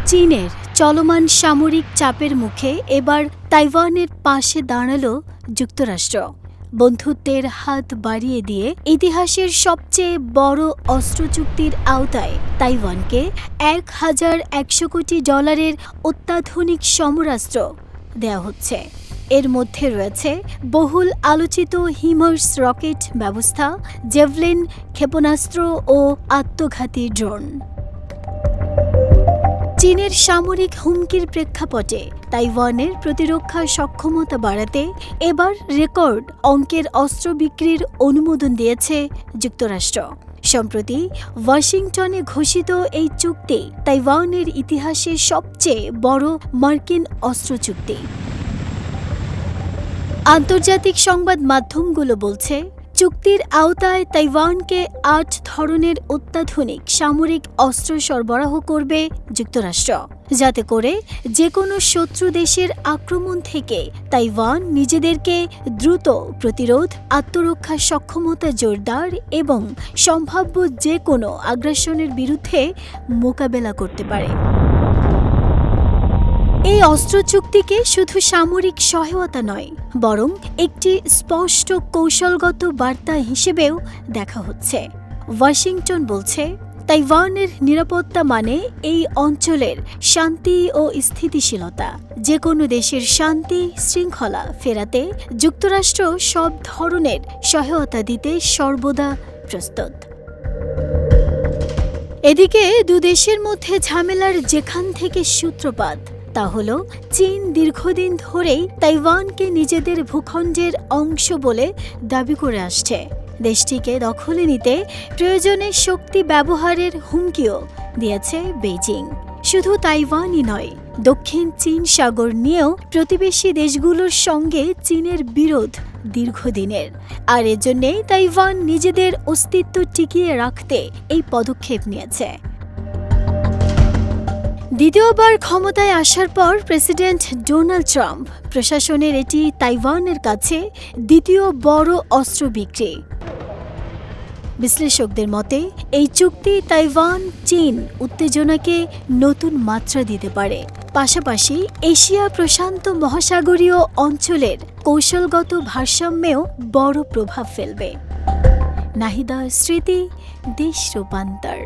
চীনের চলমান সামরিক চাপের মুখে এবার তাইওয়ানের পাশে দাঁড়াল যুক্তরাষ্ট্র। বন্ধুত্বের হাত বাড়িয়ে দিয়ে ইতিহাসের সবচেয়ে বড় অস্ত্র চুক্তির আওতায় তাইওয়ানকে $1,100 কোটি অত্যাধুনিক সমরাস্ত্র দেওয়া হচ্ছে। এর মধ্যে রয়েছে বহুল আলোচিত হিমার্স রকেট ব্যবস্থা, জেভলিন ক্ষেপণাস্ত্র ও আত্মঘাতী ড্রোন। চীনের সামরিক হুমকির প্রেক্ষাপটে তাইওয়ানের প্রতিরক্ষা সক্ষমতা বাড়াতে এবার রেকর্ড অঙ্কের অস্ত্র বিক্রির অনুমোদন দিয়েছে যুক্তরাষ্ট্র। সম্প্রতি ওয়াশিংটনে ঘোষিত এই চুক্তি তাইওয়ানের ইতিহাসে সবচেয়ে বড় মার্কিন অস্ত্র চুক্তি। আন্তর্জাতিক সংবাদ মাধ্যমগুলো বলছে, চুক্তির আওতায় তাইওয়ানকে 8 ধরনের অত্যাধুনিক সামরিক অস্ত্র সরবরাহ করবে যুক্তরাষ্ট্র, যাতে করে যে কোনো শত্রু দেশের আক্রমণ থেকে তাইওয়ান নিজেদেরকে দ্রুত প্রতিরোধ, আত্মরক্ষা সক্ষমতা জোরদার এবং সম্ভাব্য যে কোনো আগ্রাসনের বিরুদ্ধে মোকাবেলা করতে পারে। এই অস্ত্র চুক্তিকে শুধু সামরিক সহায়তা নয়, বরং একটি স্পষ্ট কৌশলগত বার্তা হিসেবেও দেখা হচ্ছে। ওয়াশিংটন বলছে, তাইওয়ানের নিরাপত্তা মানে এই অঞ্চলের শান্তি ও স্থিতিশীলতা। যে কোনো দেশের শান্তি শৃঙ্খলা ফেরাতে যুক্তরাষ্ট্র সব ধরনের সহায়তা দিতে সর্বদা প্রস্তুত। এদিকে দুদেশের মধ্যে ঝামেলার যেখান থেকে সূত্রপাত, তা হল চীন দীর্ঘদিন ধরেই তাইওয়ানকে নিজেদের ভূখণ্ডের অংশ বলে দাবি করে আসছে। দেশটিকে দখলে নিতে প্রয়োজনে শক্তি ব্যবহারের হুমকিও দিয়েছে বেইজিং। শুধু তাইওয়ানই নয়, দক্ষিণ চীন সাগর নিয়েও প্রতিবেশী দেশগুলোর সঙ্গে চীনের বিরোধ দীর্ঘদিনের। আর এজন্যেই তাইওয়ান নিজেদের অস্তিত্ব টিকিয়ে রাখতে এই পদক্ষেপ নিয়েছে। দ্বিতীয়বার ক্ষমতায় আসার পর প্রেসিডেন্ট ডোনাল্ড ট্রাম্প প্রশাসনের এটি তাইওয়ানের কাছে দ্বিতীয় বড় অস্ত্র বিক্রি। বিশ্লেষকদের মতে, এই চুক্তি তাইওয়ান চীন উত্তেজনাকে নতুন মাত্রা দিতে পারে, পাশাপাশি এশিয়া প্রশান্ত মহাসাগরীয় অঞ্চলের কৌশলগত ভারসাম্যেও বড় প্রভাব ফেলবে। নাহিদা স্মৃতি, দেশ রূপান্তর।